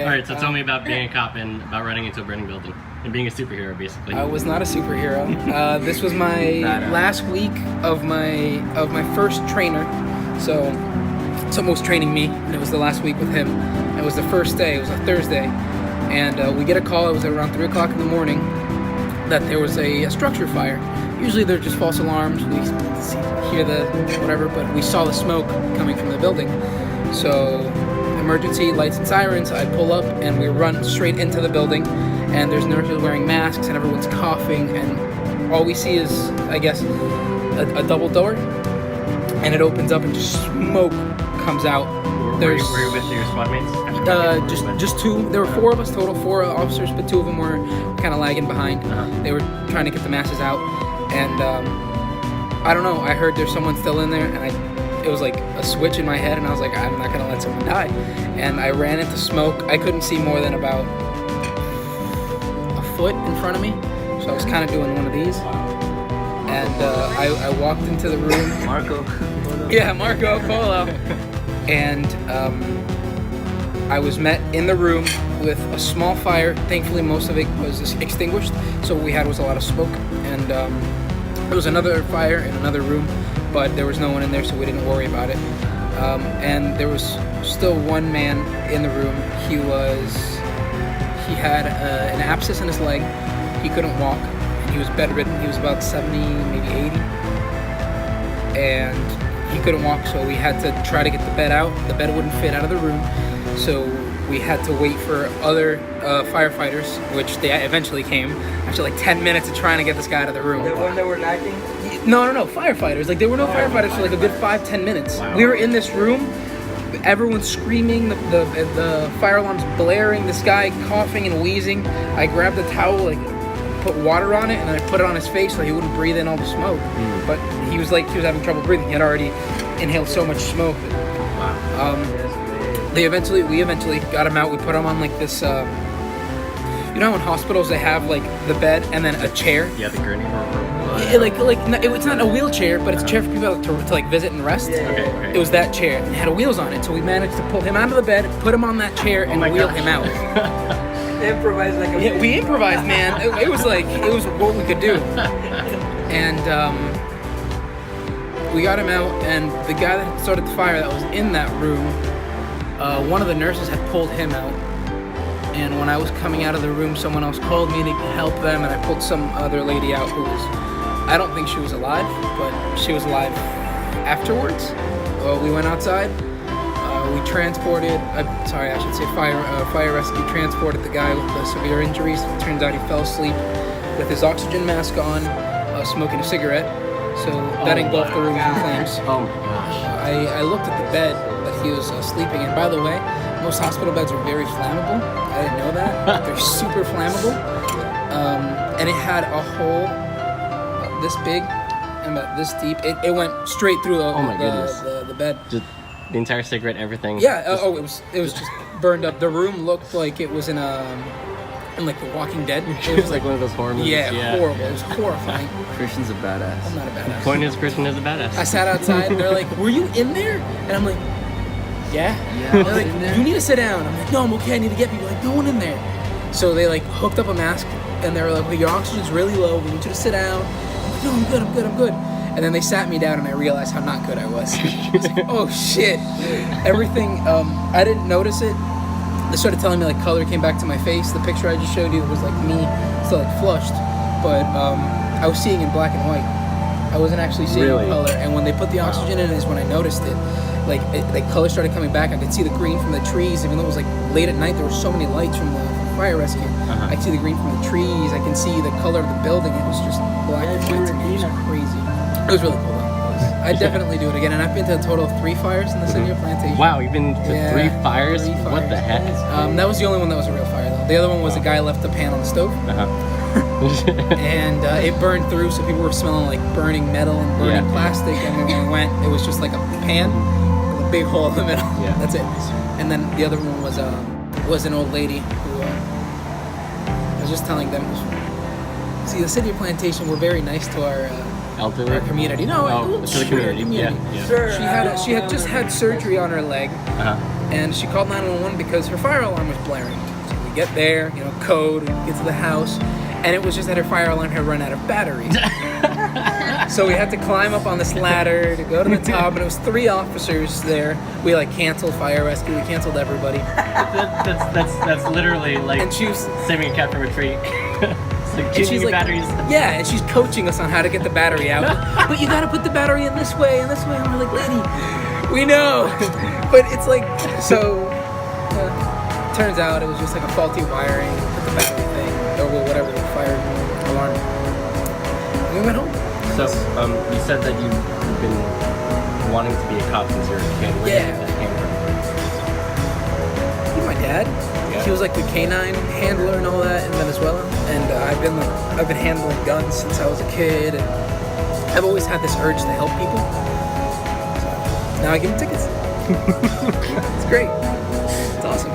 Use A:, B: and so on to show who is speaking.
A: Okay.
B: All right, so tell me about being a cop and about running into a burning building and being a superhero, basically.
A: I was not a superhero. This was my last week of my first trainer. So someone was training me, and it was the last week with him. It was the first day. It was a Thursday, and we get a call. It was around 3 o'clock in the morning that there was a structure fire. Usually they're just false alarms. We hear the whatever, but we saw the smoke coming from the building. So emergency lights and sirens. I pull up and we run straight into the building, and there's nurses wearing masks and everyone's coughing, and all we see is, I guess, a double door, and it opens up and just smoke comes out.
B: Were you with your squad mates?
A: Just two. There were 4 of us total, 4 officers, but 2 of them were kind of lagging behind. They were trying to get the masses out, and I don't know. I heard there's someone still in there, and it was like a switch in my head, and I was like, I'm not gonna let someone die. And I ran into smoke. I couldn't see more than about a foot in front of me, so I was kind of doing one of these. And I walked into the room.
C: Marco.
A: Yeah, Marco Polo. And I was met in the room with a small fire. Thankfully, most of it was extinguished, so what we had was a lot of smoke. And there was another fire in another room, but there was no one in there, so we didn't worry about it. And there was still one man in the room. He had an abscess in his leg. He couldn't walk. He was bedridden. He was about 70, maybe 80. And he couldn't walk, so we had to try to get the bed out. The bed wouldn't fit out of the room, so we had to wait for other firefighters, which they eventually came after like 10 minutes of trying to get this guy out of the room.
C: The one that were lacking?
A: No, firefighters. Like, there were no firefighters for like a good 5-10 minutes.
B: Wow.
A: We were in this room, everyone's screaming, the fire alarm's blaring, this guy coughing and wheezing. I grabbed a towel, like, put water on it, and I put it on his face so he wouldn't breathe in all the smoke. But he was having trouble breathing. He had already inhaled so much smoke.
B: Wow.
A: We eventually got him out. We put him on like this, you know how in hospitals they have like the bed and then a chair?
B: Yeah, the gurney
A: It's not a wheelchair, but it's a chair for people to like visit and rest.
B: Okay.
A: It was that chair, and it had wheels on it. So we managed to pull him out of the bed, put him on that chair, and wheel him out.
C: Improvised like a
A: Yeah, we improvised, man. It was what we could do. And we got him out, and the guy that started the fire that was in that room, one of the nurses had pulled him out. And when I was coming out of the room, someone else called me to help them, and I pulled some other lady out who was, I don't think she was alive, but she was alive afterwards. We went outside. We transported, fire rescue transported the guy with the severe injuries. It turns out he fell asleep with his oxygen mask on, smoking a cigarette. So that engulfed the room in flames.
B: Oh my gosh.
A: I looked at the bed that he was sleeping in. By the way, most hospital beds are very flammable. I didn't know that. They're super flammable. And it had a hole this big and about this deep. It went straight through the bed.
B: Just the entire cigarette, everything.
A: Yeah. It was just burned up. The room looked like it was in like The Walking Dead.
B: It was like one of those horror movies.
A: Yeah, horrible. It was horrifying.
C: Christian's a badass.
A: I'm not a badass.
B: The point is, Christian is a badass.
A: I sat outside and they're like, "Were you in there?" And I'm like, "Yeah." They're like, "You need to sit down." I'm like, "No, I'm okay. I need to get people." Like, no one in there. So they like hooked up a mask and they were like, "Well, your oxygen's really low. We need you to sit down." I'm like, "No, I'm good. And then they sat me down and I realized how not good I was. I was like, oh shit. Everything, I didn't notice it. They started telling me like color came back to my face. The picture I just showed you was like me, still like flushed, but I was seeing in black and white. I wasn't actually seeing color. And when they put the oxygen in is when I noticed it. Like color started coming back. I could see the green from the trees, even though it was like late at night. There were so many lights from the fire rescue. I could see the green from the trees. I can see the color of the building. It was just black and white to me. It was crazy. It was really cool though. I'd definitely do it again. And I've been to a total of 3 fires in the City of Plantation.
B: Wow, you've been to 3 fires?
A: 3 fires?
B: What the heck?
A: That was the only one that was a real fire though. The other one was a guy left the pan on the stove. And it burned through, so people were smelling like burning metal and burning plastic. And when we went, it was just like a pan with a big hole in the middle. Yeah. That's it. And then the other one was an old lady who I was just telling them. See, the City of Plantation, we're very nice to our community. No,
B: to the community. Yeah.
A: She had just had surgery on her leg, and she called 911 because her fire alarm was blaring. So we get there, code, get to the house, and it was just that her fire alarm had run out of batteries. So we had to climb up on this ladder to go to the top, and it was 3 officers there. We canceled fire rescue, we canceled everybody.
B: That's literally like
A: And she was,
B: saving a cat from a tree. It's like
A: and
B: changing
A: she's
B: your
A: like,
B: batteries.
A: yeah, and she's coaching us on how to get the battery out. But you gotta put the battery in this way and this way. And we're like, lady, we know. But it's like, so turns out it was just like a faulty wiring with the battery thing, or whatever, the fire alarm. And we went home.
B: So, you said that you've been wanting to be a cop since you were a kid. Where
A: Yeah.
B: did that came from?
A: My dad, he was like the canine handler and all that in Venezuela, and I've been handling guns since I was a kid, and I've always had this urge to help people. So now I give them tickets. It's great. It's awesome.